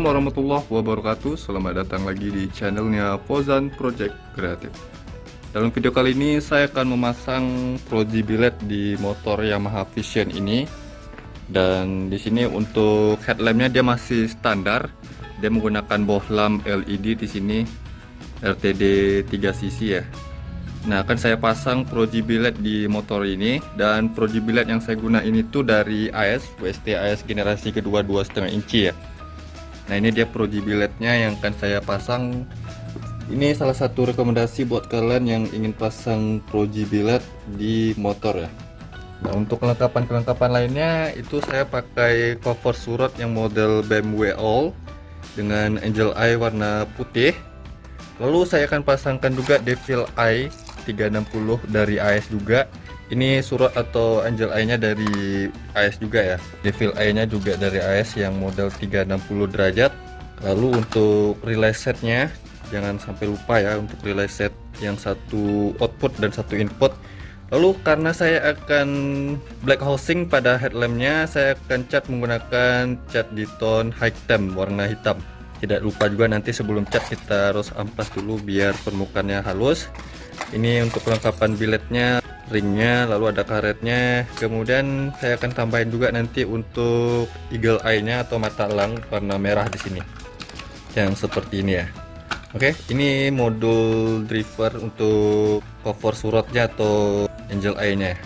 Assalamualaikum warahmatullahi wabarakatuh. Selamat datang lagi di channelnya Fauzan Project Kreatif. Dalam video kali ini saya akan memasang proji biled di motor Yamaha Vision ini. Dan di sini untuk headlampnya dia masih standar. Dia menggunakan bohlam LED di sini RTD 3cc ya. Nah, akan saya pasang proji biled di motor ini, dan proji biled yang saya guna ini tuh dari AS WST AS generasi kedua 2,5 inci ya. Nah, ini dia proji bilednya yang akan saya pasang. Ini salah satu rekomendasi buat kalian yang ingin pasang proji biled di motor ya. Nah, untuk kelengkapan lainnya itu saya pakai cover surat yang model BMW All dengan Angel Eye warna putih. Lalu saya akan pasangkan juga Devil Eye 360 dari AS juga. Ini surat atau Angel Eye-nya dari AS juga ya. Devil Eye-nya juga dari AS yang model 360 derajat. Lalu untuk relay setnya jangan sampai lupa ya, untuk relay set yang satu output dan satu input. Lalu karena saya akan black housing pada headlampnya, saya akan cat menggunakan cat di tone high temp warna hitam. Tidak lupa juga nanti sebelum cat kita harus amplas dulu biar permukaannya halus. Ini untuk kelengkapan bilednya, ringnya, lalu ada karetnya. Kemudian saya akan tambahin juga nanti untuk eagle eye-nya atau mata elang warna merah di sini, yang seperti ini ya. Oke, ini modul driver untuk cover suratnya atau angel eye-nya.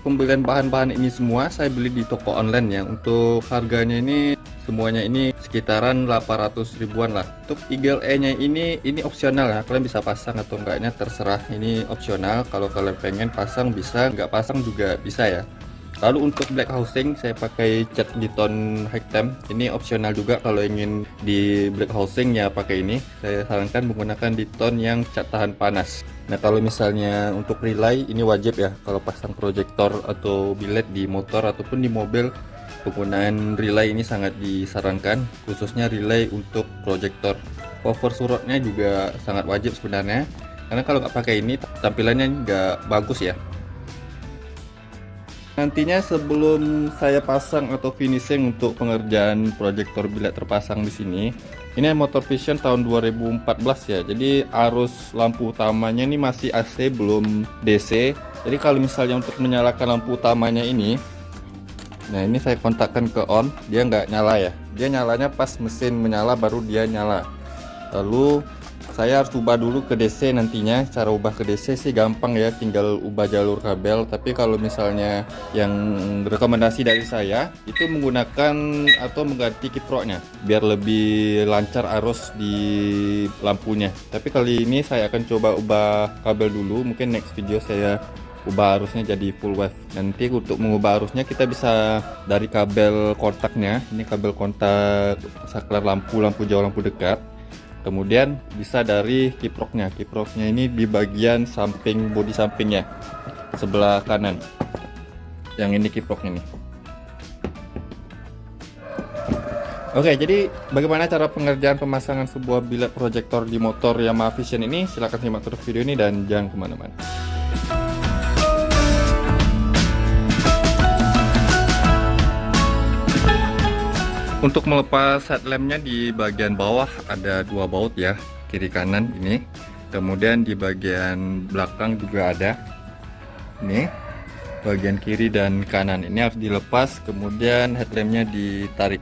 Pembelian bahan-bahan ini semua saya beli di toko online ya. Untuk harganya ini semuanya ini sekitaran 800 ribuan lah. Untuk eagle eye-nya ini opsional ya. Kalian bisa pasang atau enggaknya terserah. Ini opsional. Kalau kalian pengen pasang bisa, nggak pasang juga bisa ya. Lalu untuk black housing saya pakai cat di tone high temp. Ini opsional juga, kalau ingin di black housing ya pakai ini. Saya sarankan menggunakan di tone yang cat tahan panas. Nah, kalau misalnya untuk relay ini wajib ya, kalau pasang proyektor atau biled di motor ataupun di mobil, penggunaan relay ini sangat disarankan, khususnya relay untuk proyektor. Cover suratnya juga sangat wajib sebenarnya, karena kalau nggak pakai ini tampilannya nggak bagus ya. Nantinya sebelum saya pasang atau finishing untuk pengerjaan proyektor biled terpasang di sini, ini motor Vision tahun 2014 ya. Jadi arus lampu utamanya ini masih AC belum DC. Jadi kalau misalnya untuk menyalakan lampu utamanya ini, nah ini saya kontakkan ke on, dia nggak nyala ya. Dia nyalanya pas mesin menyala baru dia nyala. Lalu saya harus ubah dulu ke DC nantinya. Cara ubah ke DC sih gampang ya, tinggal ubah jalur kabel. Tapi kalau misalnya yang rekomendasi dari saya itu menggunakan atau mengganti kiproknya biar lebih lancar arus di lampunya. Tapi kali ini saya akan coba ubah kabel dulu. Mungkin next video saya ubah arusnya jadi full wave. Nanti untuk mengubah arusnya kita bisa dari kabel kontaknya. Ini kabel kontak saklar lampu jauh, lampu dekat. Kemudian bisa dari kiproknya. Kiproknya ini di bagian samping bodi sampingnya sebelah kanan. Yang ini kiproknya nih. Oke, jadi bagaimana cara pengerjaan pemasangan sebuah biled proyektor di motor Yamaha Vision ini? Silahkan simak terus video ini dan jangan kemana-mana. Untuk melepas headlampnya di bagian bawah ada dua baut ya, kiri kanan ini. Kemudian di bagian belakang juga ada. Ini bagian kiri dan kanan ini harus dilepas, kemudian headlampnya ditarik.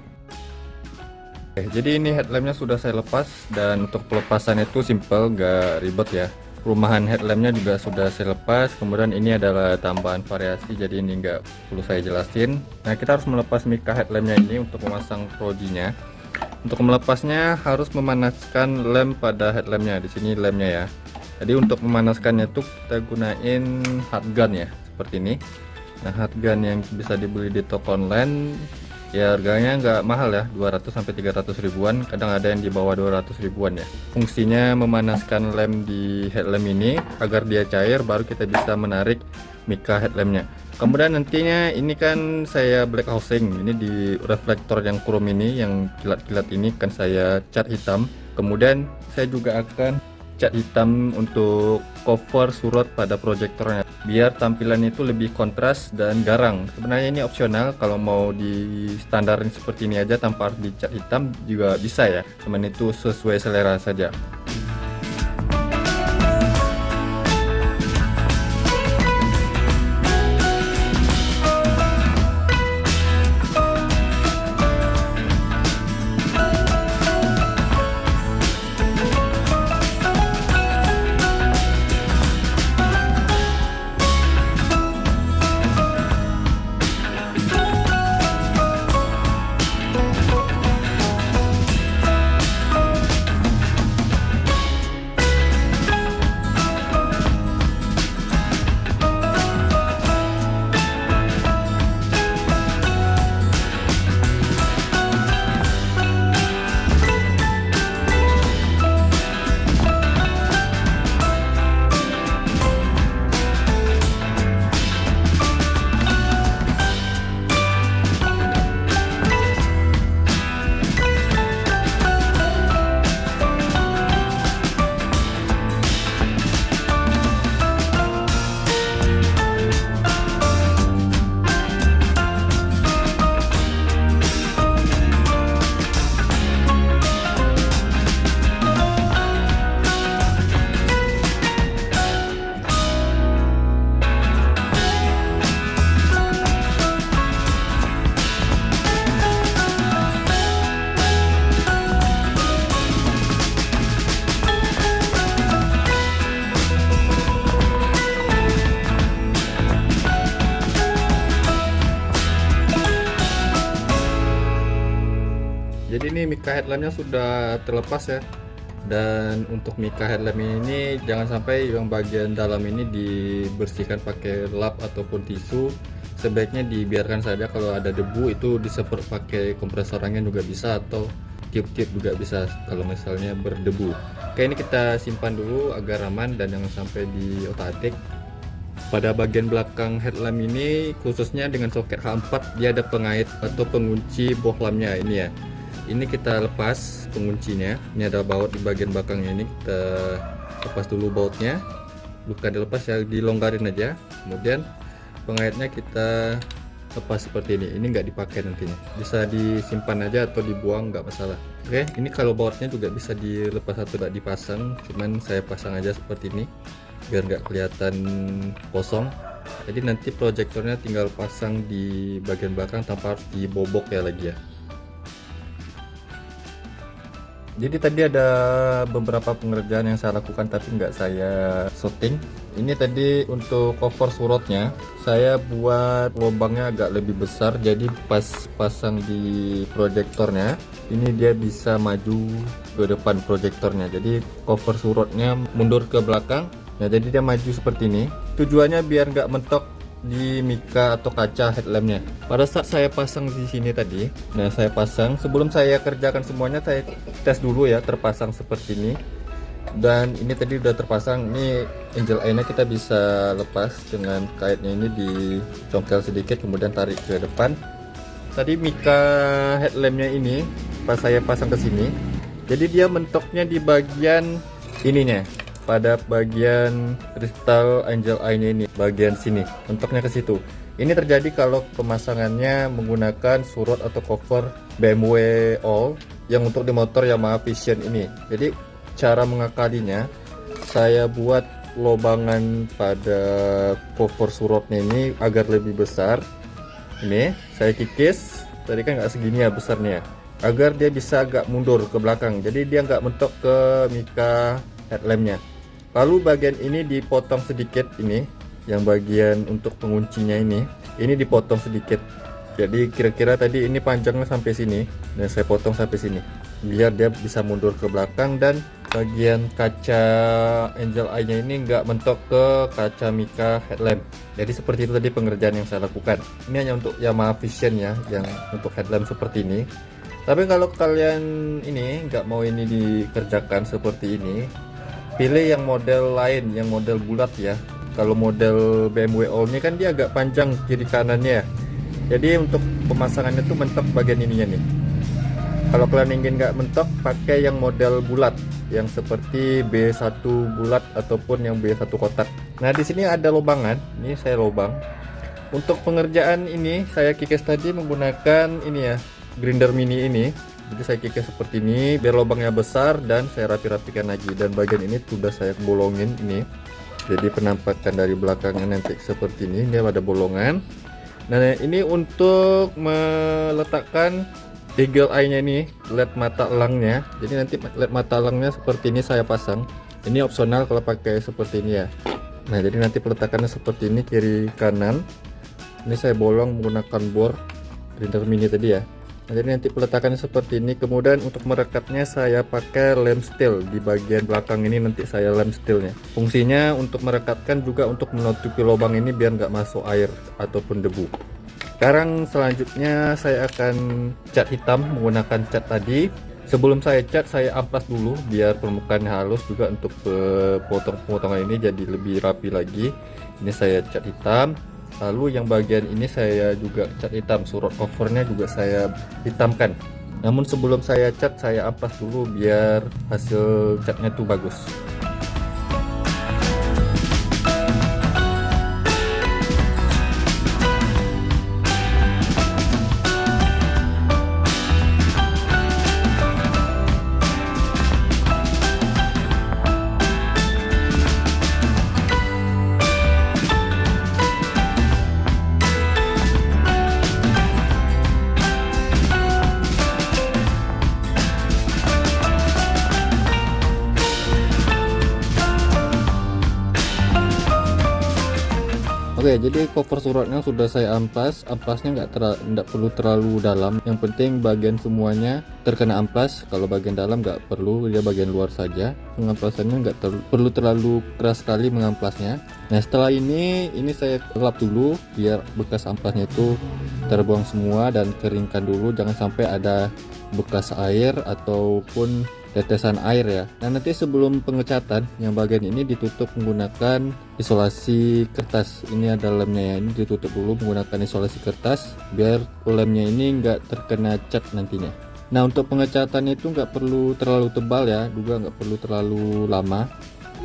Oke, jadi ini headlampnya sudah saya lepas, dan untuk pelepasannya itu simple, gak ribet ya. Rumahan headlampnya juga sudah saya lepas. Kemudian ini adalah tambahan variasi, jadi ini nggak perlu saya jelasin. Nah, kita harus melepas mika headlampnya ini untuk memasang projinya. Untuk melepasnya harus memanaskan lem pada headlampnya. Di sini lemnya ya. Jadi untuk memanaskannya tuh kita gunain hot gun ya, seperti ini. Nah, hot gun yang bisa dibeli di toko online ya harganya nggak mahal ya, 200-300 ribuan. Kadang ada yang di bawah 200 ribuan ya. Fungsinya memanaskan lem di headlamp ini agar dia cair, baru kita bisa menarik mika headlampnya. Kemudian nantinya ini kan saya black housing, ini di reflektor yang chrome ini, yang kilat-kilat ini kan saya cat hitam. Kemudian saya juga akan cat hitam untuk cover surut pada proyektornya, biar tampilannya itu lebih kontras dan garang. Sebenarnya ini opsional, kalau mau di standarin seperti ini aja tanpa harus dicat hitam juga bisa ya, cuman itu sesuai selera saja. Jadi ini mika headlampnya sudah terlepas ya. Dan untuk mika headlamp ini jangan sampai yang bagian dalam ini dibersihkan pakai lap ataupun tisu. Sebaiknya dibiarkan saja, kalau ada debu itu disemprot pakai kompresor angin juga bisa, atau tiup-tiup juga bisa kalau misalnya berdebu. Oke, ini kita simpan dulu agar aman dan jangan sampai diotak-atik. Pada bagian belakang headlamp ini khususnya dengan soket H4 dia ada pengait atau pengunci bohlamnya ini ya. Ini kita lepas penguncinya. Ini ada baut di bagian belakangnya, ini kita lepas dulu bautnya. Bukan dilepas ya, dilonggarin aja. Kemudian pengaitnya kita lepas seperti ini. Ini nggak dipakai nantinya, bisa disimpan aja atau dibuang, nggak masalah. Oke, ini kalau bautnya juga bisa dilepas atau tidak dipasang, cuman saya pasang aja seperti ini biar nggak kelihatan kosong. Jadi nanti proyektornya tinggal pasang di bagian belakang tanpa harus dibobok ya lagi ya. Jadi tadi ada beberapa pengerjaan yang saya lakukan tapi nggak saya syuting. Ini tadi untuk cover surutnya saya buat lubangnya agak lebih besar, jadi pas pasang di proyektornya ini dia bisa maju ke depan proyektornya. Jadi cover surutnya mundur ke belakang. Nah, jadi dia maju seperti ini. Tujuannya biar nggak mentok di mika atau kaca headlampnya. Pada saat saya pasang di sini tadi, nah saya pasang sebelum saya kerjakan semuanya, saya tes dulu ya terpasang seperti ini. Dan ini tadi udah terpasang. Ini angel eye-nya kita bisa lepas dengan kaitnya ini, dicongkel sedikit kemudian tarik ke depan. Tadi mika headlampnya ini pas saya pasang ke sini, jadi dia mentoknya di bagian ininya, pada bagian kristal angel eye-nya ini, bagian sini mentoknya ke situ. Ini terjadi kalau pemasangannya menggunakan surut atau cover BMW All yang untuk di motor Yamaha Vision ini. Jadi cara mengakalinya, saya buat lobangan pada cover surutnya ini agar lebih besar. Ini saya kikis, tadi kan nggak segini ya besarnya, agar dia bisa agak mundur ke belakang, jadi dia nggak mentok ke mika headlampnya. Lalu bagian ini dipotong sedikit, ini yang bagian untuk penguncinya ini dipotong sedikit. Jadi kira-kira tadi ini panjangnya sampai sini, dan saya potong sampai sini biar dia bisa mundur ke belakang, dan bagian kaca angel eye-nya ini nggak mentok ke kaca mika headlamp. Jadi seperti itu tadi pengerjaan yang saya lakukan. Ini hanya untuk Yamaha Vision ya, yang untuk headlamp seperti ini. Tapi kalau kalian ini nggak mau ini dikerjakan seperti ini, pilih yang model lain, yang model bulat ya. Kalau model BMW All ini kan dia agak panjang kiri kanannya, jadi untuk pemasangannya tuh mentok bagian ininya nih. Kalau kalian ingin nggak mentok, pakai yang model bulat, yang seperti B1 bulat ataupun yang B1 kotak. Nah, di sini ada lubangan. Ini saya lubang. Untuk pengerjaan ini saya kikis tadi menggunakan ini ya, grinder mini ini. Jadi saya kikis seperti ini biar lubangnya besar dan saya rapi-rapikan lagi. Dan bagian ini sudah saya bolongin ini. Jadi penampakan dari belakangnya nanti seperti ini, dia ada bolongan. Nah, ini untuk meletakkan eagle eye-nya ini, LED mata elangnya. Jadi nanti LED mata elangnya seperti ini saya pasang. Ini opsional kalau pakai seperti ini ya. Nah, jadi nanti peletakannya seperti ini, kiri kanan. Ini saya bolong menggunakan bor grinder mini tadi ya. Nah, jadi nanti peletakannya seperti ini. Kemudian untuk merekatnya saya pakai lem steel. Di bagian belakang ini nanti saya lem steelnya. Fungsinya untuk merekatkan juga untuk menutupi lubang ini biar nggak masuk air ataupun debu. Sekarang selanjutnya saya akan cat hitam menggunakan cat tadi. Sebelum saya cat, saya amplas dulu biar permukaannya halus juga untuk potong-potongan ini jadi lebih rapi lagi. Ini saya cat hitam. Lalu yang bagian ini saya juga cat hitam, surut covernya juga saya hitamkan. Namun sebelum saya cat, saya amplas dulu biar hasil catnya tuh bagus. Oke, jadi cover suratnya sudah saya amplas. Amplasnya nggak perlu terlalu dalam. Yang penting bagian semuanya terkena amplas. Kalau bagian dalam nggak perlu, dia bagian luar saja. Pengamplasannya nggak perlu terlalu keras sekali mengamplasnya. Nah, setelah ini saya lap dulu biar bekas amplasnya itu terbuang semua dan keringkan dulu. Jangan sampai ada bekas air ataupun tetesan air ya. Nah, nanti sebelum pengecatan yang bagian ini ditutup menggunakan isolasi kertas. Ini ada lemnya ya, ini ditutup dulu menggunakan isolasi kertas biar lemnya ini nggak terkena cat nantinya. Nah, untuk pengecatan itu nggak perlu terlalu tebal ya, juga nggak perlu terlalu lama.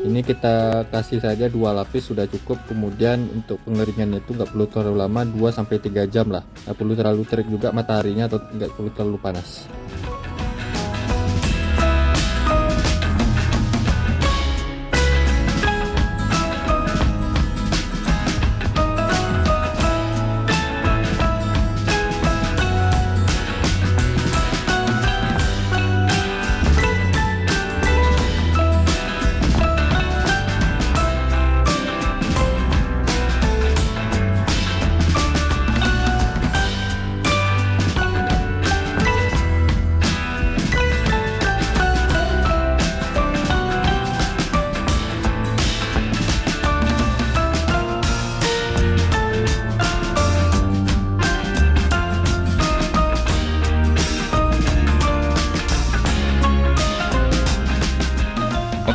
Ini kita kasih saja 2 lapis sudah cukup. Kemudian untuk pengeringan itu nggak perlu terlalu lama, 2-3 jam lah. Nggak perlu terlalu terik juga mataharinya atau nggak perlu terlalu panas.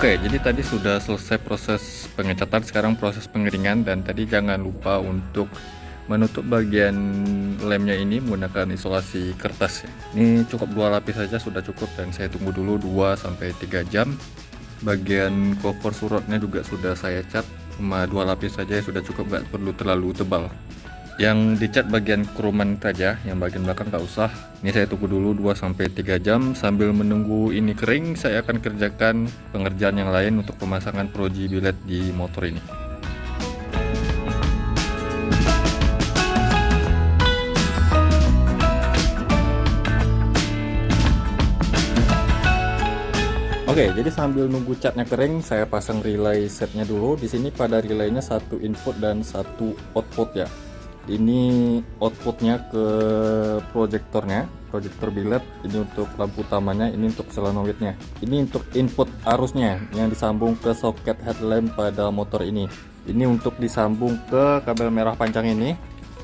Oke, jadi tadi sudah selesai proses pengecatan, sekarang proses pengeringan. Dan tadi jangan lupa untuk menutup bagian lemnya ini menggunakan isolasi kertas ya. Ini cukup 2 lapis saja sudah cukup dan saya tunggu dulu 2-3 jam. Bagian cover suratnya juga sudah saya cat, cuma 2 lapis saja sudah cukup, nggak perlu terlalu tebal. Yang dicat bagian keruman saja, yang bagian belakang nggak usah. Ini saya tunggu dulu 2-3 jam. Sambil menunggu ini kering, saya akan kerjakan pengerjaan yang lain untuk pemasangan proji biled di motor ini. Oke, jadi sambil nunggu catnya kering, saya pasang relay setnya dulu. Di sini pada relaynya 1 input dan 1 output ya. Ini outputnya ke proyektornya, proyektor biled. Ini untuk lampu utamanya, ini untuk solenoidnya. Ini untuk input arusnya yang disambung ke soket headlamp pada motor ini. Ini untuk disambung ke kabel merah panjang ini.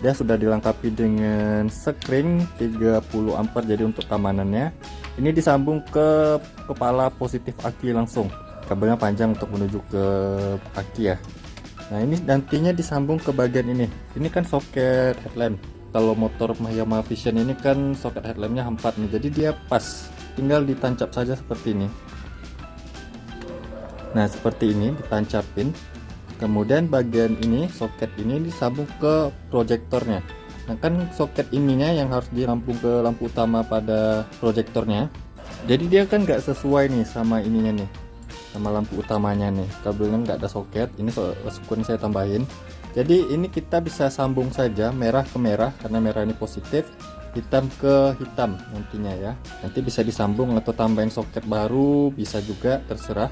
Dia sudah dilengkapi dengan sekring 30 ampere, jadi untuk keamanannya. Ini disambung ke kepala positif aki langsung. Kabelnya panjang untuk menuju ke aki ya. Nah, ini nantinya disambung ke bagian ini. Ini kan soket headlamp. kalau motor Yamaha Vision ini kan soket headlampnya 4 nih, jadi dia pas, tinggal ditancap saja seperti ini. Nah seperti ini ditancapin, kemudian bagian ini soket ini disambung ke proyektornya. Nah kan soket ininya yang harus dirampung ke lampu utama pada proyektornya, jadi dia kan nggak sesuai nih sama ininya nih, sama lampu utamanya nih, kabelnya nggak ada soket. Ini skun saya tambahin, jadi ini kita bisa sambung saja merah ke merah karena merah ini positif, hitam ke hitam nantinya ya. Nanti bisa disambung atau tambahin soket baru bisa juga, terserah,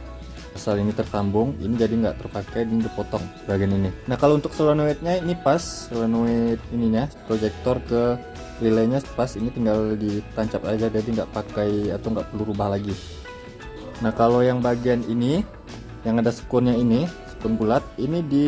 asal ini tersambung. Ini jadi nggak terpakai, ini dipotong bagian ini. Nah kalau untuk solenoidnya ini pas, solenoid ininya proyektor ke relaynya pas, ini tinggal ditancap aja, jadi nggak pakai atau nggak perlu rubah lagi. Nah kalau yang bagian ini yang ada skunnya ini, skun bulat, ini di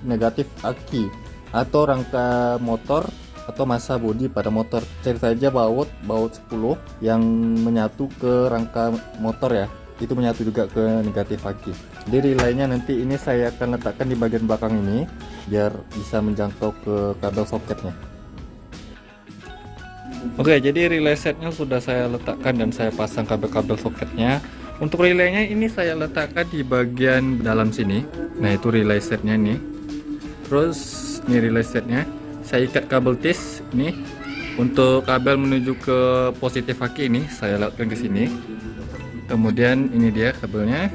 negatif aki atau rangka motor atau massa bodi pada motor. Cari saja baut 10 yang menyatu ke rangka motor ya, itu menyatu juga ke negatif aki. Jadi relaynya nanti ini saya akan letakkan di bagian belakang ini biar bisa menjangkau ke kabel soketnya. Oke, jadi relay setnya sudah saya letakkan dan saya pasang kabel-kabel soketnya. Untuk relaynya ini saya letakkan di bagian dalam sini. Nah itu relay setnya nih. Terus ini relay setnya saya ikat kabel tis ini. Untuk kabel menuju ke positif aki ini saya letakkan ke sini. Kemudian ini dia kabelnya,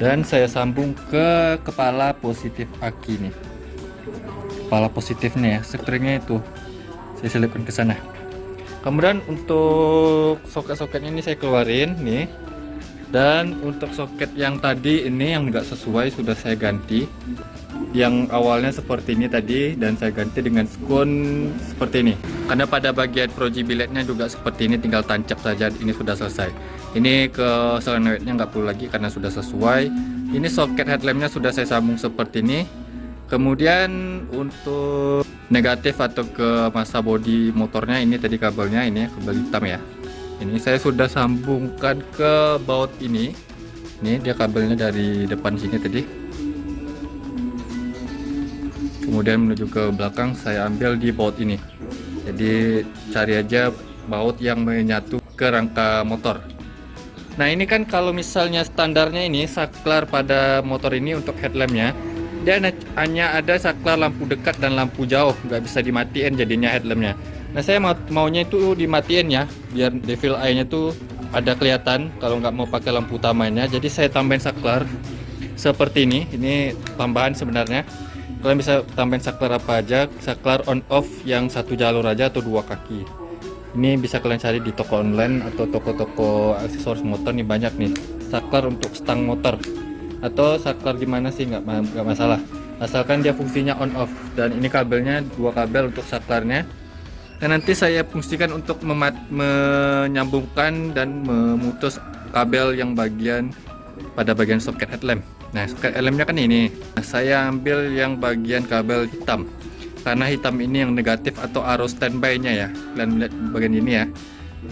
dan saya sambung ke kepala positif aki nih. Kepala positifnya ya, stringnya itu saya selipkan ke sana. Kemudian untuk soket-soketnya ini saya keluarin nih. Dan untuk soket yang tadi ini yang enggak sesuai sudah saya ganti. Yang awalnya seperti ini tadi dan saya ganti dengan skun seperti ini. Karena pada bagian proji biletnya juga seperti ini, tinggal tancap saja, ini sudah selesai. Ini ke solenoidnya nggak perlu lagi karena sudah sesuai. Ini soket headlampnya sudah saya sambung seperti ini. Kemudian untuk negatif atau ke massa bodi motornya ini tadi kabelnya, ini kabel hitam ya. Ini saya sudah sambungkan ke baut ini. Ini dia kabelnya dari depan sini tadi. Kemudian menuju ke belakang saya ambil di baut ini. Jadi cari aja baut yang menyatu ke rangka motor. Nah ini kan kalau misalnya standarnya ini saklar pada motor ini untuk headlampnya, dia hanya ada saklar lampu dekat dan lampu jauh, nggak bisa dimatiin jadinya headlampnya. Nah saya maunya itu dimatiin ya, biar devil eye-nya tuh ada kelihatan kalau nggak mau pakai lampu utamanya. Jadi saya tambahin saklar seperti ini tambahan sebenarnya. Kalian bisa tambahin saklar apa aja, saklar on off yang satu jalur aja atau 2 kaki. Ini bisa kalian cari di toko online atau toko-toko aksesoris motor, nih banyak nih saklar untuk stang motor atau saklar gimana sih, nggak masalah, asalkan dia fungsinya on off. Dan ini kabelnya 2 kabel untuk saklarnya. Dan nanti saya fungsikan untuk menyambungkan dan memutus kabel yang pada bagian soket headlamp. Nah soket headlampnya kan ini, nah, saya ambil yang bagian kabel hitam karena hitam ini yang negatif atau arus standby-nya ya. Kalian lihat bagian ini ya,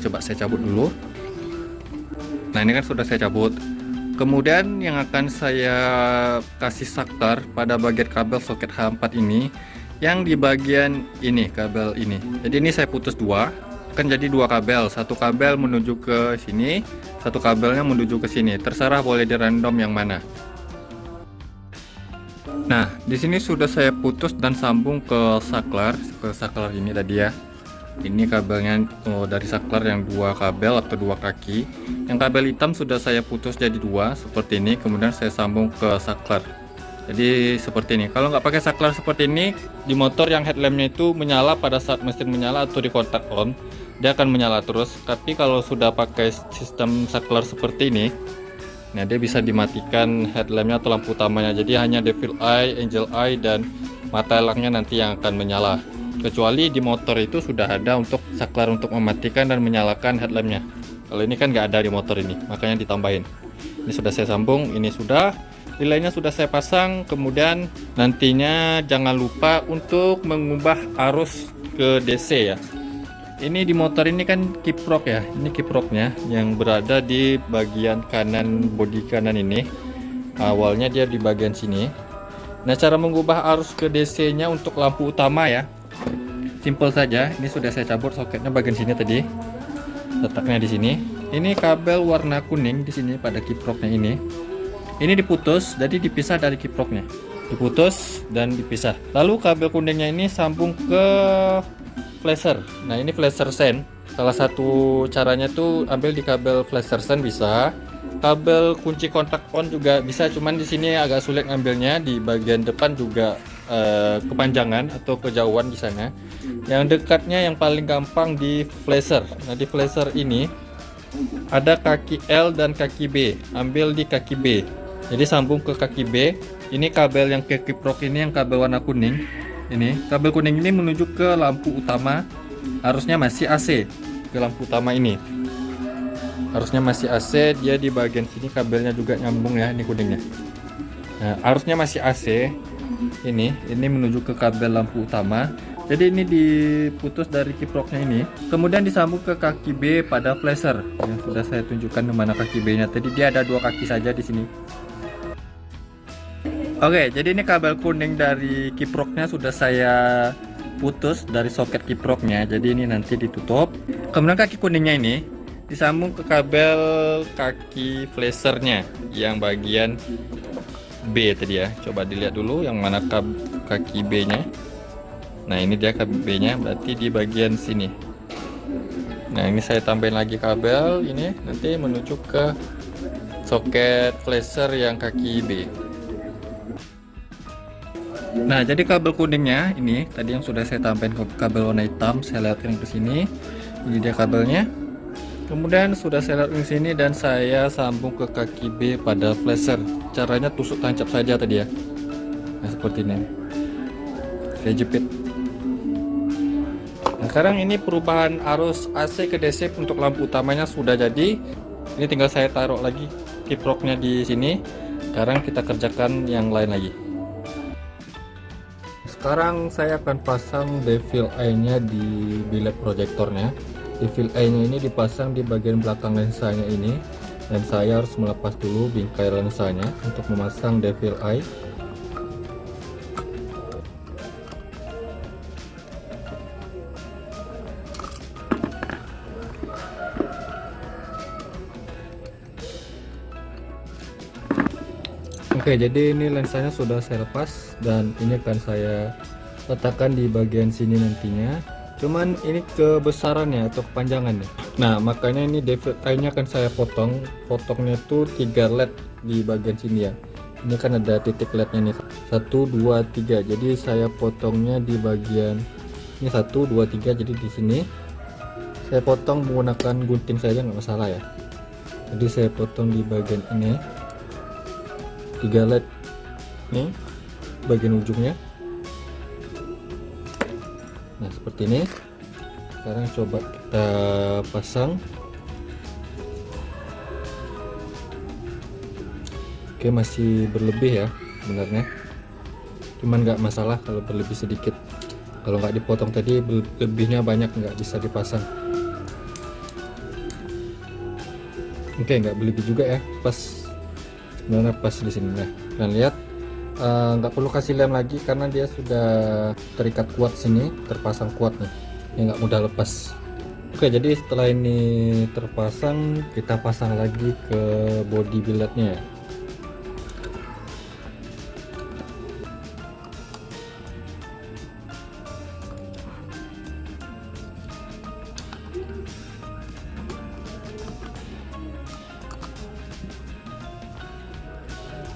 coba saya cabut dulu. Nah ini kan sudah saya cabut. Kemudian yang akan saya kasih saklar pada bagian kabel soket H4 ini, yang di bagian ini kabel ini. Jadi ini saya putus 2, kan jadi 2 kabel. Satu kabel menuju ke sini, satu kabelnya menuju ke sini. Terserah boleh di random yang mana. Nah, di sini sudah saya putus dan sambung ke saklar ini tadi ya. Ini kabelnya dari saklar yang 2 kabel atau 2 kaki. Yang kabel hitam sudah saya putus jadi 2 seperti ini. Kemudian saya sambung ke saklar. Jadi seperti ini. Kalau nggak pakai saklar seperti ini, di motor yang headlampnya itu menyala pada saat mesin menyala atau di kontak on, dia akan menyala terus. Tapi kalau sudah pakai sistem saklar seperti ini, nah dia bisa dimatikan headlampnya atau lampu utamanya. Jadi hanya devil eye, angel eye, dan mata elangnya nanti yang akan menyala. Kecuali di motor itu sudah ada untuk saklar untuk mematikan dan menyalakan headlampnya. Kalau ini kan nggak ada di motor ini, makanya ditambahin. Ini sudah saya sambung, ini sudah. Relaynya sudah saya pasang. Kemudian nantinya jangan lupa untuk mengubah arus ke DC ya. Ini di motor ini kan kiprok ya. Ini kiproknya yang berada di bagian kanan, bodi kanan ini. Awalnya dia di bagian sini. Nah cara mengubah arus ke DC nya untuk lampu utama ya, Simple saja. Ini sudah saya cabut soketnya bagian sini tadi. Letaknya di sini. Ini kabel warna kuning di sini pada kiproknya ini. Ini diputus, jadi dipisah dari kiproknya. Diputus dan dipisah. Lalu kabel kuningnya ini sambung ke flasher. Nah, ini flasher sen. Salah satu caranya tuh ambil di kabel flasher sen bisa. Kabel kunci kontak on juga bisa, cuman di sini agak sulit ngambilnya. Di bagian depan juga kepanjangan atau kejauhan di sana. Yang dekatnya yang paling gampang di flasher. Nah, di flasher ini ada kaki L dan kaki B. Ambil di kaki B. Jadi sambung ke kaki B. Ini kabel yang ke kiprok ini, yang kabel warna kuning. Ini kabel kuning ini menuju ke lampu utama. Harusnya masih AC ke lampu utama ini. Harusnya masih AC. Dia di bagian sini kabelnya juga nyambung ya, ini kuningnya. Nah, harusnya masih AC. Ini menuju ke kabel lampu utama. Jadi ini diputus dari kiproknya ini, kemudian disambung ke kaki B pada flasher. Yang sudah saya tunjukkan di mana kaki B-nya. Tadi dia ada 2 kaki saja di sini. Oke, jadi ini kabel kuning dari kiproknya sudah saya putus dari soket kiproknya. Jadi ini nanti ditutup. Kemudian kaki kuningnya ini disambung ke kabel kaki flashernya yang bagian B tadi ya. Coba dilihat dulu yang mana kaki B-nya. Nah, ini dia kaki B-nya, berarti di bagian sini. Nah, ini saya tambahin lagi kabel ini nanti menuju ke soket flasher yang kaki B. Nah, jadi kabel kuningnya ini tadi yang sudah saya tambahin ke kabel warna hitam, saya lihatin ke sini. Ini dia kabelnya. Kemudian sudah saya lihatin ke sini dan saya sambung ke kaki B pada flasher. Caranya tusuk tancap saja tadi ya. Nah, seperti ini. Saya jepit. Nah, sekarang ini perubahan arus AC ke DC untuk lampu utamanya sudah jadi. Ini tinggal saya taruh lagi kiproknya di sini. Sekarang kita kerjakan yang lain lagi. Sekarang saya akan pasang devil eye-nya di bilet proyektornya. Devil eye-nya ini dipasang di bagian belakang lensanya ini, dan saya harus melepas dulu bingkai lensanya untuk memasang devil eye. Oke, jadi ini lensanya sudah saya lepas dan ini akan saya letakkan di bagian sini nantinya. Cuman ini kebesarannya atau kepanjangannya. Nah, makanya ini devil eye-nya akan saya potong. Potongnya tuh 3 led di bagian sini ya. Ini kan ada titik lednya nih. 1, 2, 3. Jadi saya potongnya di bagian ini 1, 2, 3. Jadi di sini saya potong menggunakan gunting saja, nggak masalah ya. Jadi saya potong di bagian ini. 3 led nih bagian ujungnya. Nah, seperti ini. Sekarang coba kita pasang. Oke, masih berlebih ya sebenarnya, cuman nggak masalah kalau berlebih sedikit. Kalau nggak dipotong tadi lebihnya banyak, nggak bisa dipasang. Oke, nggak berlebih juga ya, pas. Sebenarnya pas di sini. Nah, kalian lihat nggak perlu kasih lem lagi karena dia sudah terikat kuat sini, terpasang kuat nih, ya nggak mudah lepas. Oke, jadi setelah ini terpasang, kita pasang lagi ke bodi biletnya.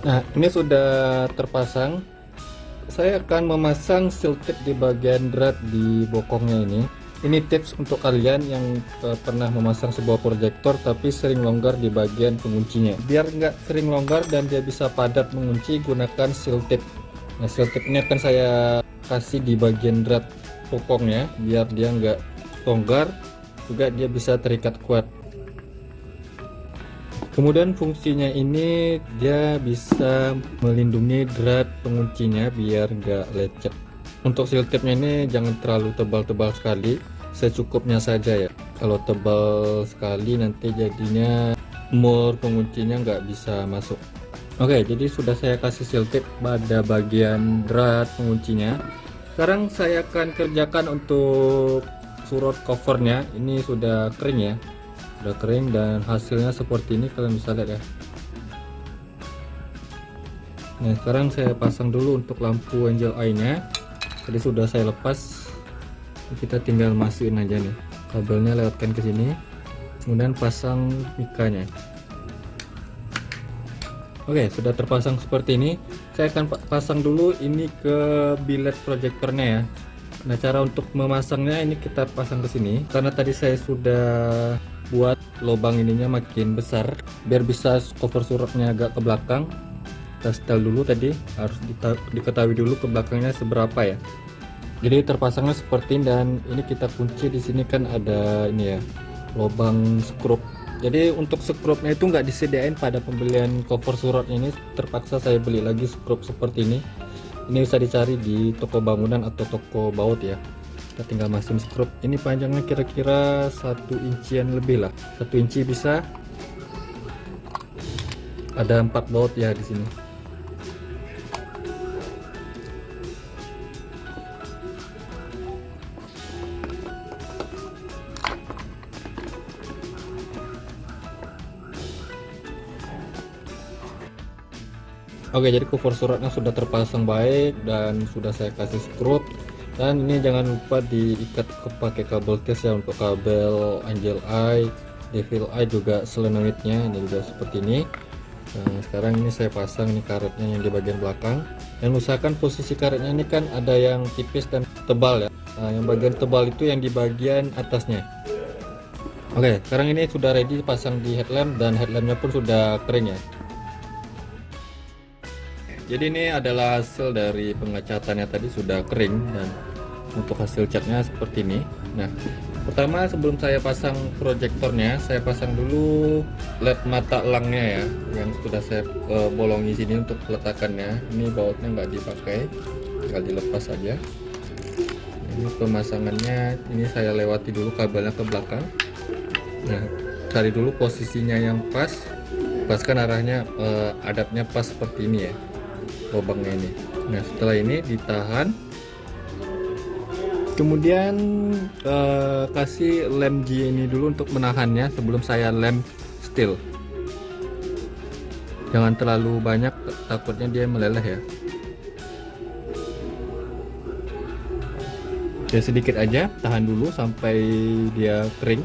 Nah, ini sudah terpasang. Saya akan memasang seal tip di bagian drat di bokongnya ini. Ini tips untuk kalian yang pernah memasang sebuah proyektor tapi sering longgar di bagian penguncinya. Biar nggak sering longgar dan dia bisa padat mengunci, gunakan seal tip. Nah, seal tip ini akan saya kasih di bagian drat bokongnya biar dia nggak longgar, juga dia bisa terikat kuat. Kemudian fungsinya ini dia bisa melindungi drat penguncinya biar nggak lecet. Untuk seal tipnya ini jangan terlalu tebal-tebal sekali, secukupnya saja ya. Kalau tebal sekali nanti jadinya mur penguncinya nggak bisa masuk. Oke, jadi sudah saya kasih seal tip pada bagian drat penguncinya. Sekarang saya akan kerjakan untuk surut covernya. Ini sudah kering ya, sudah kering dan hasilnya seperti ini, kalian bisa lihat ya. Nah, sekarang saya pasang dulu untuk lampu angel eye nya. Tadi sudah saya lepas, kita tinggal masukin aja nih kabelnya, lewatkan ke sini, kemudian pasang mikanya. Oke, sudah terpasang seperti ini. Saya akan pasang dulu ini ke bilet proyektornya ya. Nah, cara untuk memasangnya ini kita pasang ke sini, karena tadi saya sudah buat lubang ininya makin besar biar bisa cover surutnya agak ke belakang. Kita setel dulu, tadi harus diketahui dulu ke belakangnya seberapa ya. Jadi terpasangnya seperti ini, dan ini kita kunci di sini kan ada ini ya, lubang skrup. Jadi untuk skrupnya itu nggak disediain pada pembelian cover surat ini, terpaksa saya beli lagi skrup seperti ini. Ini bisa dicari di toko bangunan atau toko baut ya. Kita tinggal masukin skrup. Ini panjangnya kira-kira 1 incian lebih lah, 1 inci bisa. Ada 4 baut ya di sini. Oke, jadi cover suratnya sudah terpasang baik dan sudah saya kasih skrup. Dan ini jangan lupa diikat pakai kabel tes ya, untuk kabel angel eye, devil eye juga solenoidnya ini juga seperti ini. Nah, sekarang ini saya pasang ini karetnya yang di bagian belakang, dan usahakan posisi karetnya ini kan ada yang tipis dan tebal ya. Nah, yang bagian tebal itu yang di bagian atasnya. Oke, sekarang ini sudah ready pasang di headlamp, dan headlampnya pun sudah kering ya. Jadi ini adalah hasil dari pengecatannya, tadi sudah kering, dan untuk hasil catnya seperti ini. Nah, pertama sebelum saya pasang proyektornya, saya pasang dulu led mata elangnya ya, yang sudah saya bolongi sini untuk peletakannya. Ini bautnya nggak dipakai, tinggal dilepas saja. Ini pemasangannya, ini saya lewati dulu kabelnya ke belakang. Nah, cari dulu posisinya yang pas, paskan arahnya, adapnya pas seperti ini ya, lubangnya ini. Nah, setelah ini ditahan, kemudian kasih lem G ini dulu untuk menahannya sebelum saya lem steel. Jangan terlalu banyak, takutnya dia meleleh ya. Oke, sedikit aja, tahan dulu sampai dia kering.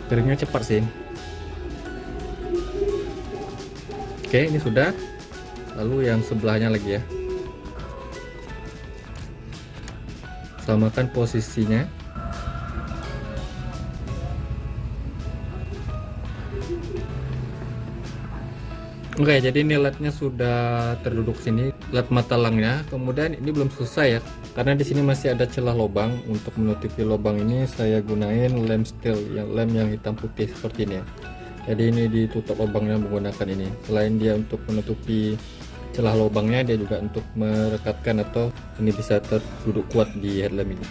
Keringnya cepat sih. Oke, ini sudah. Lalu yang sebelahnya lagi ya, samakan posisinya. Oke, jadi ini lednya sudah terduduk sini, led mata elangnya. Kemudian ini belum selesai ya, karena di sini masih ada celah lubang. Untuk menutupi lubang ini saya gunain lem steel, lem yang hitam putih seperti ini ya. Jadi ini ditutup lubangnya menggunakan ini. Selain dia untuk menutupi celah lubangnya, dia juga untuk merekatkan atau ini bisa terduduk kuat di headlamp ini.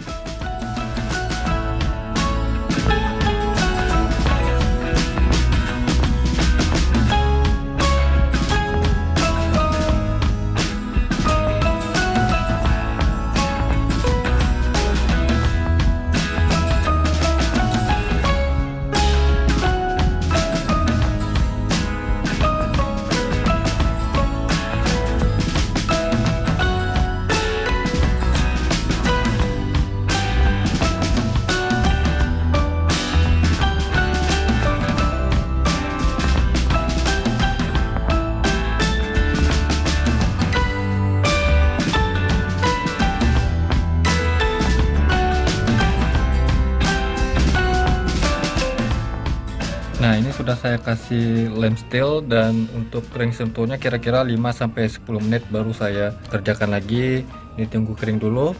Nah, ini sudah saya kasih lem steel, dan untuk kering sentuhnya kira-kira 5-10 menit baru saya kerjakan lagi. Ini tunggu kering dulu.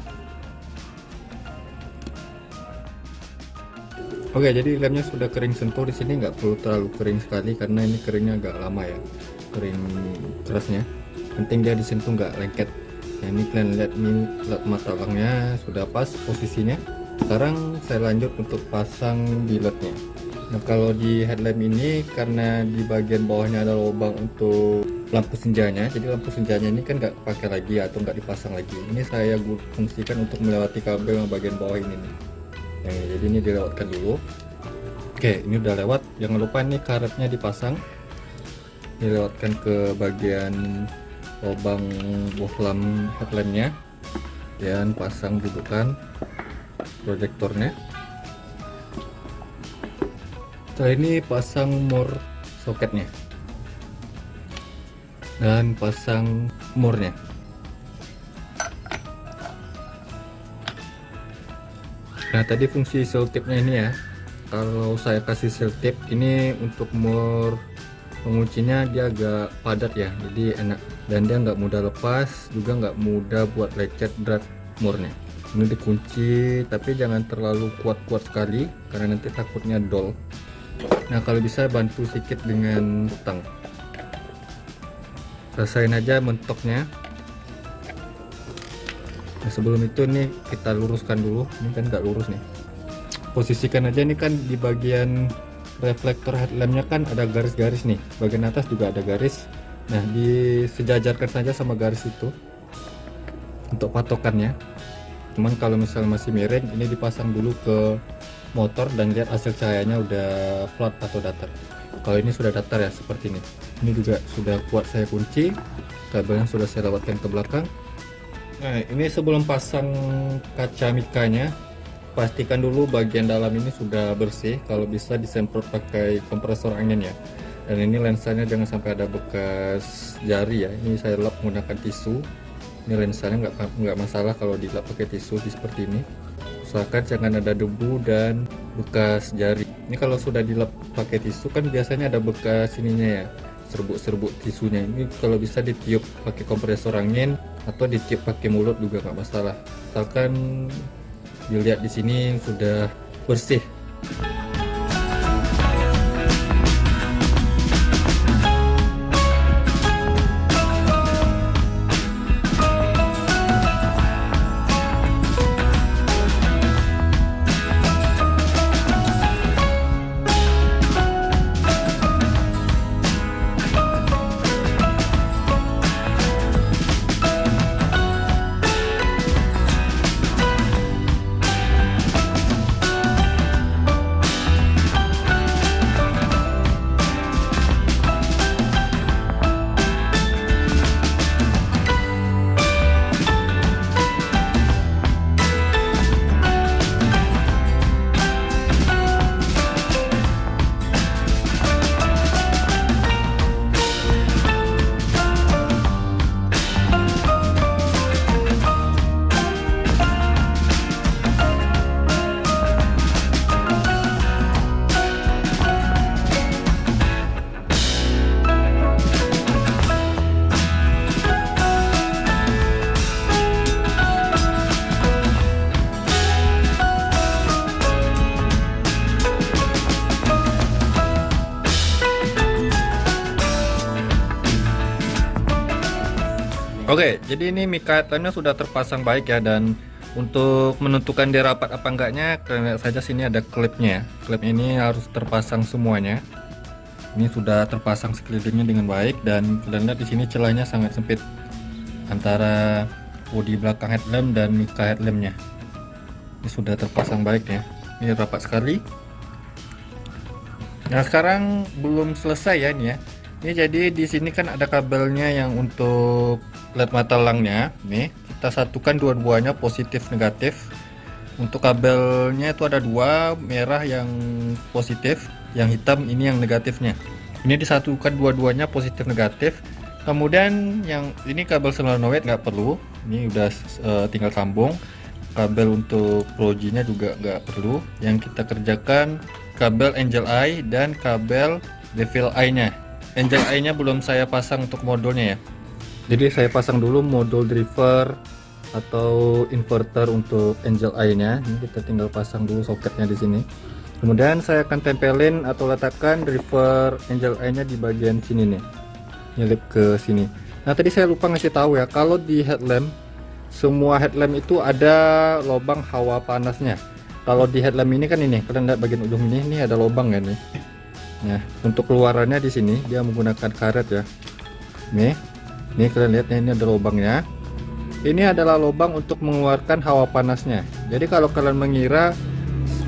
Oke, jadi lemnya sudah kering sentuh. Di sini nggak perlu terlalu kering sekali karena ini keringnya agak lama ya, kering kerasnya. Penting dia disentuh nggak lengket. Nah, ini kalian lihat, ini led mata elangnya sudah pas posisinya. Sekarang saya lanjut untuk pasang biletnya. Nah, kalau di headlamp ini karena di bagian bawahnya ada lubang untuk lampu senjanya. Jadi lampu senjanya ini kan nggak pakai lagi atau nggak dipasang lagi. Ini saya fungsikan untuk melewati kabel yang bagian bawah ini nih. Nah, jadi ini dilewatkan dulu. Oke, ini udah lewat. Jangan lupa nih karetnya dipasang. Dilewatkan ke bagian lubang bohlam headlampnya dan pasang dudukan proyektornya. Setelah ini pasang mur soketnya dan pasang murnya. Nah, tadi fungsi selotipnya ini ya, kalau saya kasih selotip ini untuk mur penguncinya dia agak padat ya, jadi enak dan dia nggak mudah lepas, juga nggak mudah buat lecet drat murnya. Ini dikunci tapi jangan terlalu kuat-kuat sekali karena nanti takutnya dol. Nah, kalau bisa bantu sedikit dengan tang, rasain aja mentoknya. Nah, sebelum itu nih kita luruskan dulu, ini kan nggak lurus nih, posisikan aja. Ini kan di bagian reflektor headlampnya kan ada garis-garis nih, bagian atas juga ada garis. Nah, disejajarkan saja sama garis itu untuk patokannya. Cuman kalau misal masih miring, ini dipasang dulu ke motor dan lihat hasil cahayanya udah flat atau datar. Kalau ini sudah datar ya seperti ini. Ini juga sudah kuat saya kunci, kabelnya sudah saya lewatkan ke belakang. Nah, ini sebelum pasang kaca mikanya, pastikan dulu bagian dalam ini sudah bersih. Kalau bisa disemprot pakai kompresor angin ya. Dan ini lensanya jangan sampai ada bekas jari ya. Ini saya lap menggunakan tisu. Ini lensanya nggak masalah kalau dilap pakai tisu seperti ini. Usahakan jangan ada debu dan bekas jari. Ini kalau sudah dilap pakai tisu kan biasanya ada bekas ininya ya, serbuk-serbuk tisunya. Ini kalau bisa ditiup pakai kompresor angin atau ditiup pakai mulut juga nggak masalah. Asalkan dilihat di sini sudah bersih. Oke, jadi ini mic headlampnya sudah terpasang baik ya, dan untuk menentukan dia rapat apa enggaknya, kalian lihat saja sini ada klipnya ya. Klip ini harus terpasang semuanya. Ini sudah terpasang sekelilingnya dengan baik, dan kalian lihat di sini celahnya sangat sempit antara bodi belakang headlamp dan mic headlampnya. Ini sudah terpasang baik ya. Ini rapat sekali. Nah, sekarang belum selesai ya ini ya. Ini jadi di sini kan ada kabelnya yang untuk LED mata langnya. Nih, kita satukan dua-duanya positif negatif. Untuk kabelnya itu ada dua, merah yang positif, yang hitam ini yang negatifnya. Ini disatukan dua-duanya positif negatif. Kemudian yang ini kabel solenoid nggak perlu. Ini udah tinggal sambung. Kabel untuk Pro-G nya juga nggak perlu. Yang kita kerjakan kabel Angel Eye dan kabel Devil Eye nya. Angel Eye nya belum saya pasang untuk modulnya ya. Jadi saya pasang dulu modul driver atau inverter untuk Angel Eye nya. Ini kita tinggal pasang dulu soketnya di sini. Kemudian saya akan tempelin atau letakkan driver Angel Eye nya di bagian sini nih, nyelip ke sini. Nah, tadi saya lupa ngasih tahu ya, kalau di headlamp semua headlamp itu ada lubang hawa panasnya. Kalau di headlamp ini kan ini, kalian lihat bagian ujung ini ada lubang kan nih. Nah, untuk keluarannya di sini dia menggunakan karet ya. Nih kalian lihat, ini ada lubangnya. Ini adalah lubang untuk mengeluarkan hawa panasnya. Jadi kalau kalian mengira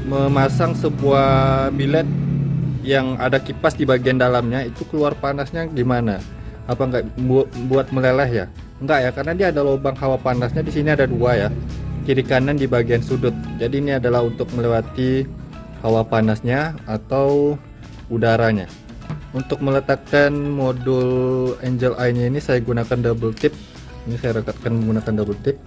memasang sebuah bilet yang ada kipas di bagian dalamnya, itu keluar panasnya gimana? Apa enggak buat meleleh ya? Enggak ya, karena dia ada lubang hawa panasnya. Di sini ada dua ya, kiri kanan di bagian sudut. Jadi ini adalah untuk melewati hawa panasnya atau udaranya. Untuk meletakkan modul Angel Eye-nya ini saya gunakan double tip. Ini saya rekatkan menggunakan double tip.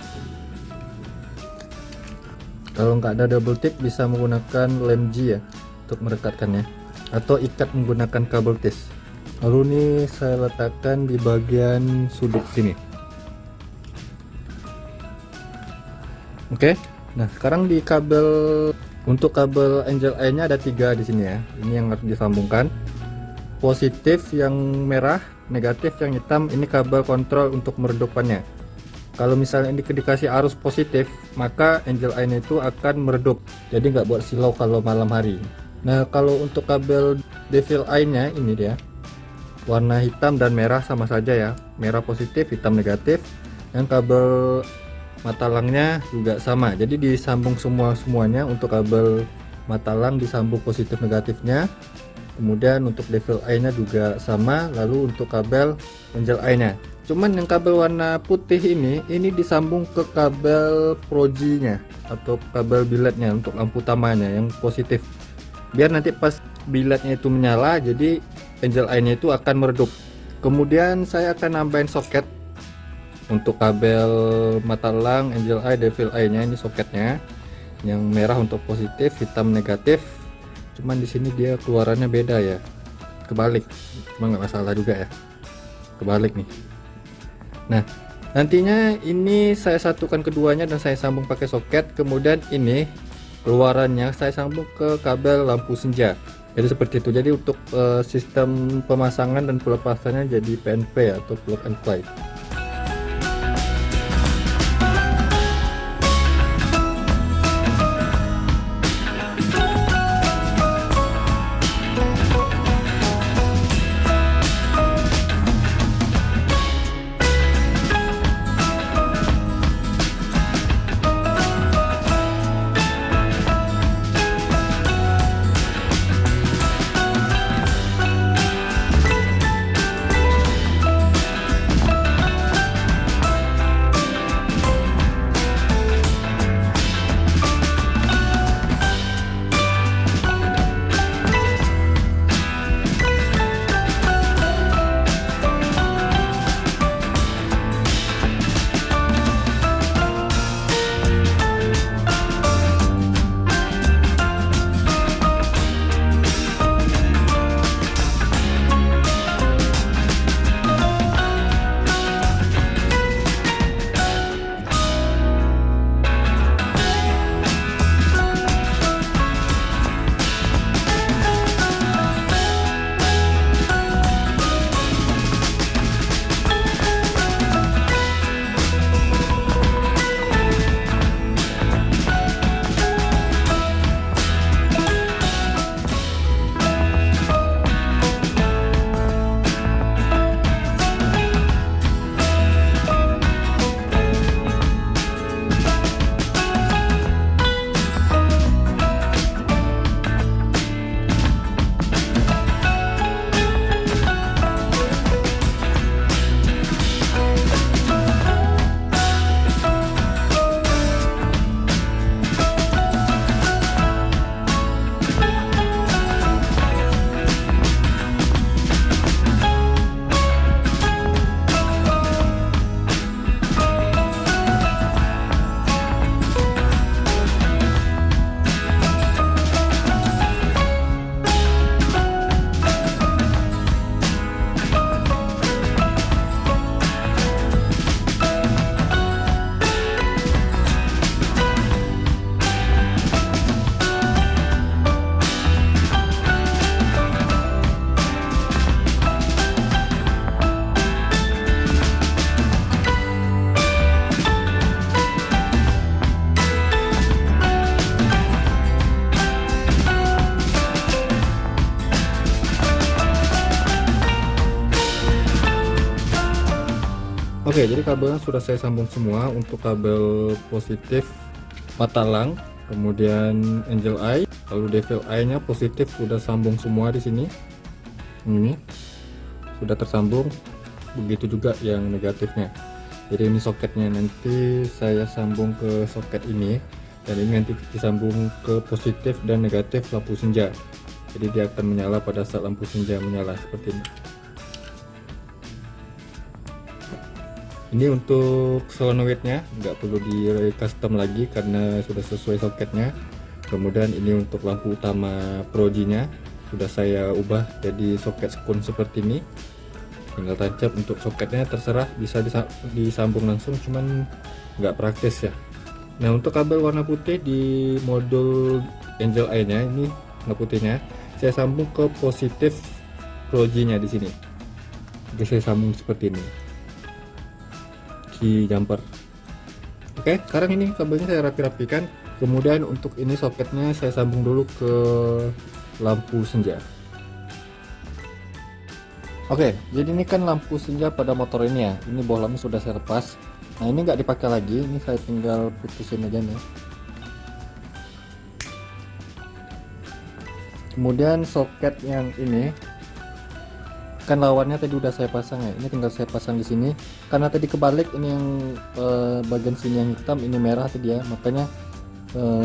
Kalau nggak ada double tip bisa menggunakan lem G ya untuk merekatkannya, atau ikat menggunakan kabel tis. Lalu ini saya letakkan di bagian sudut sini. Oke. Nah sekarang di kabel, untuk kabel Angel Eye-nya ada 3 di sini ya. Ini yang harus disambungkan. Positif yang merah, negatif yang hitam. Ini kabel kontrol untuk meredupkannya. Kalau misalnya ini dikasih arus positif, maka Angel Eye itu akan meredup, jadi nggak buat silau kalau malam hari. Nah kalau untuk kabel Devil Eye nya ini dia warna hitam dan merah sama saja ya, merah positif, hitam negatif. Yang kabel matalangnya juga sama, jadi disambung semuanya. Untuk kabel matalang disambung positif negatifnya. Kemudian untuk Devil Eye nya juga sama. Lalu untuk kabel Angel Eye nya, cuman yang kabel warna putih ini disambung ke kabel Proji nya atau kabel biletnya untuk lampu utamanya yang positif, biar nanti pas biletnya itu menyala, jadi Angel Eye nya itu akan meredup. Kemudian saya akan nambahin soket untuk kabel matalang Angel Eye, Devil Eye nya. Ini soketnya yang merah untuk positif, hitam negatif. Cuman di sini dia keluarannya beda ya, kebalik. Cuma nggak masalah juga ya, kebalik nih. Nah nantinya ini saya satukan keduanya dan saya sambung pakai soket. Kemudian ini keluarannya saya sambung ke kabel lampu senja. Jadi seperti itu. Jadi untuk sistem pemasangan dan pelepasannya jadi PNP atau plug and play. Oke, jadi kabelnya sudah saya sambung semua. Untuk kabel positif Matalang, kemudian Angel Eye, lalu Devil Eye-nya positif sudah sambung semua di sini. Ini sudah tersambung, begitu juga yang negatifnya. Jadi ini soketnya, nanti saya sambung ke soket ini, dan ini nanti disambung ke positif dan negatif lampu senja. Jadi dia akan menyala pada saat lampu senja menyala seperti ini. Ini untuk solenoidnya nggak perlu di custom lagi karena sudah sesuai soketnya. Kemudian ini untuk lampu utama Proji-nya sudah saya ubah jadi soket sekun seperti ini. Tinggal tancap. Untuk soketnya terserah, bisa disambung langsung, cuman nggak praktis ya. Nah, untuk kabel warna putih di modul Angel Eye-nya, ini warna putihnya saya sambung ke positif Proji-nya di sini. Jadi saya sambung seperti ini, key jumper. Oke, sekarang ini kabelnya saya rapi-rapikan. Kemudian untuk ini soketnya saya sambung dulu ke lampu senja. Oke, jadi ini kan lampu senja pada motor ini ya. Ini bohlamnya sudah saya lepas. Nah, ini nggak dipakai lagi. Ini saya tinggal putusin aja nih. Kemudian soket yang ini kan lawannya tadi udah saya pasang ya. Ini tinggal saya pasang di sini. Karena tadi kebalik, ini yang bagian sini yang hitam, ini merah tadi ya. Makanya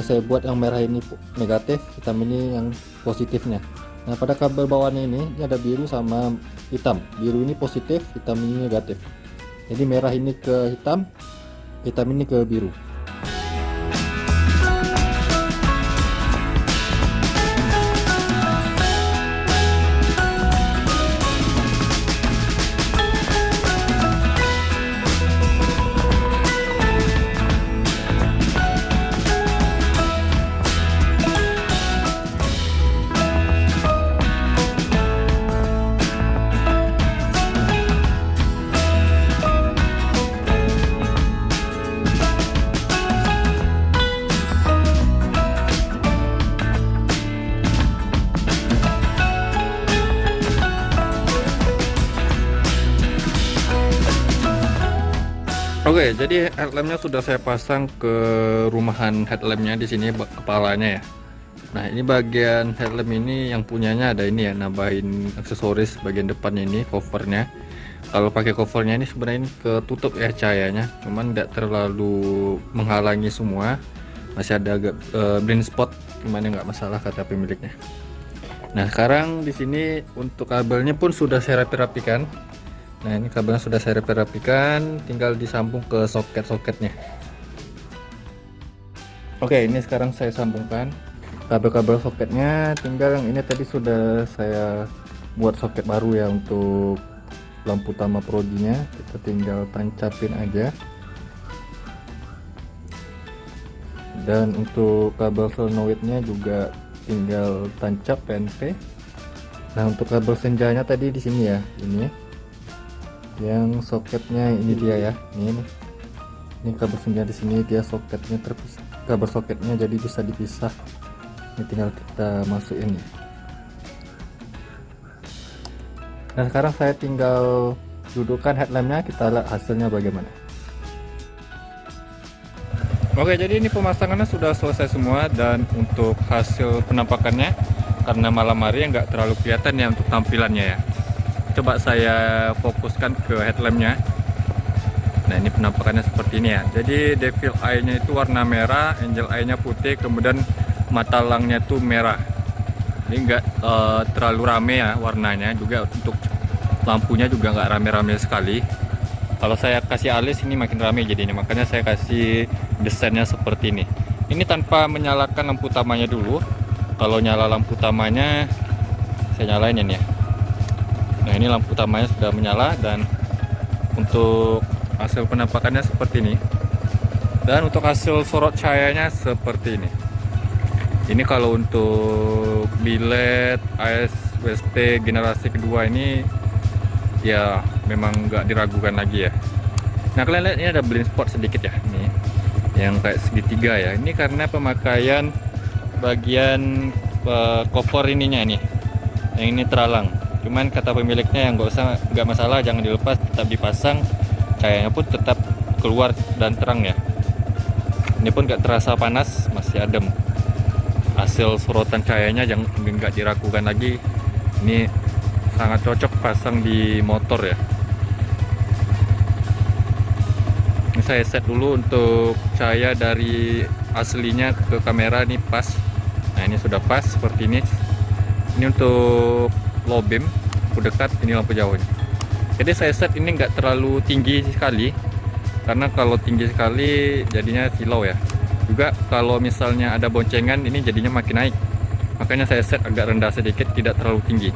saya buat yang merah ini negatif, hitam ini yang positifnya. Nah, pada kabel bawahnya ini ada biru sama hitam. Biru ini positif, hitam ini negatif. Jadi merah ini ke hitam, hitam ini ke biru. Oke, jadi headlampnya sudah saya pasang ke rumahan headlampnya di sini kepalanya ya. Nah, ini bagian headlamp ini yang punyanya ada ini ya, nambahin aksesoris bagian depannya ini, covernya. Kalau pakai covernya ini sebenarnya ini ketutup ya cahayanya, cuman tidak terlalu menghalangi semua. Masih ada agak blind spot, cuman nggak masalah kata pemiliknya. Nah, sekarang di sini untuk kabelnya pun sudah saya rapi-rapikan. Nah, ini kabelnya sudah saya rapikan, tinggal disambung ke soket-soketnya. Oke, ini sekarang saya sambungkan kabel-kabel soketnya. Tinggal yang ini tadi sudah saya buat soket baru ya untuk lampu utama Proji-nya. Kita tinggal tancapin aja. Dan untuk kabel solenoidnya juga tinggal tancap PNP. Nah, untuk kabel senjanya tadi di sini ya, ini yang soketnya ini dia ya, ini kabel senja di sini dia soketnya terpisah, kabel soketnya jadi bisa dipisah. Ini tinggal kita masukin ya. Nah, sekarang saya tinggal dudukkan headlampnya, kita lihat hasilnya bagaimana. Oke, jadi ini pemasangannya sudah selesai semua, dan untuk hasil penampakannya karena malam hari nggak terlalu kelihatan ya untuk tampilannya ya. Coba saya fokuskan ke headlampnya. Nah, ini penampakannya seperti ini ya. Jadi Devil Eye-nya itu warna merah, Angel Eye-nya putih, kemudian Matalangnya itu merah. Ini enggak terlalu rame ya warnanya. Juga untuk lampunya juga nggak rame-rame sekali. Kalau saya kasih alis ini makin rame jadinya, makanya saya kasih desainnya seperti ini. Ini tanpa menyalakan lampu utamanya dulu. Kalau nyala lampu utamanya, saya nyalain ini ya. Nah, ini lampu utamanya sudah menyala, dan untuk hasil penampakannya seperti ini. Dan untuk hasil sorot cahayanya seperti ini. Ini kalau untuk bilet ASWST generasi kedua ini ya memang nggak diragukan lagi ya. Nah, kalian lihat ini ada blind spot sedikit ya, ini yang kayak segitiga ya. Ini karena pemakaian bagian cover ininya nih, yang ini teralang. Cuman kata pemiliknya yang nggak masalah, jangan dilepas, tetap dipasang cahayanya pun tetap keluar dan terang ya. Ini pun gak terasa panas, masih adem. Hasil sorotan cahayanya yang nggak diragukan lagi. Ini sangat cocok pasang di motor ya. Ini saya set dulu untuk cahaya dari aslinya ke kamera nih pas. Nah ini sudah pas seperti ini. Ini untuk low beam, lampu dekat, ini lampu jauh. Jadi saya set ini nggak terlalu tinggi sekali, karena kalau tinggi sekali jadinya silau ya. Juga kalau misalnya ada boncengan ini jadinya makin naik, makanya saya set agak rendah sedikit, tidak terlalu tinggi.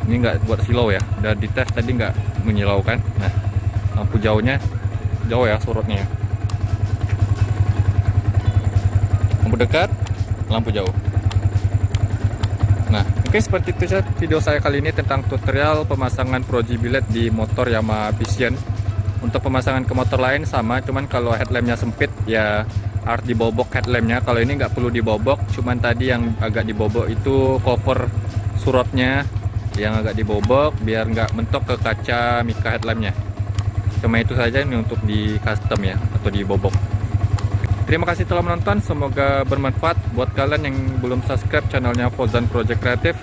Ini nggak buat silau ya, udah dites tadi nggak menyilaukan. Nah lampu jauhnya jauh ya sorotnya. Lampu dekat, lampu jauh. Nah oke, seperti itu saja video saya kali ini tentang tutorial pemasangan proji biled di motor Yamaha Vision. Untuk pemasangan ke motor lain sama, cuman kalau headlampnya sempit ya harus dibobok headlampnya. Kalau ini nggak perlu dibobok, cuman tadi yang agak dibobok itu cover surutnya yang agak dibobok biar nggak mentok ke kaca mika headlampnya. Cuma itu saja ini untuk di custom ya, atau dibobok. Terima kasih telah menonton, semoga bermanfaat. Buat kalian yang belum subscribe channelnya Fauzan Project Creative,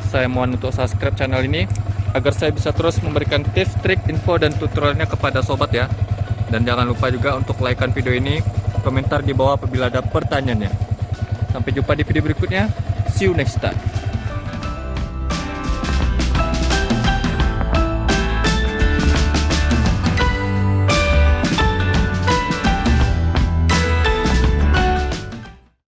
saya mohon untuk subscribe channel ini agar saya bisa terus memberikan tips, trik, info, dan tutorialnya kepada sobat ya. Dan jangan lupa juga untuk like-kan video ini, komentar di bawah apabila ada pertanyaannya. Sampai jumpa di video berikutnya. See you next time.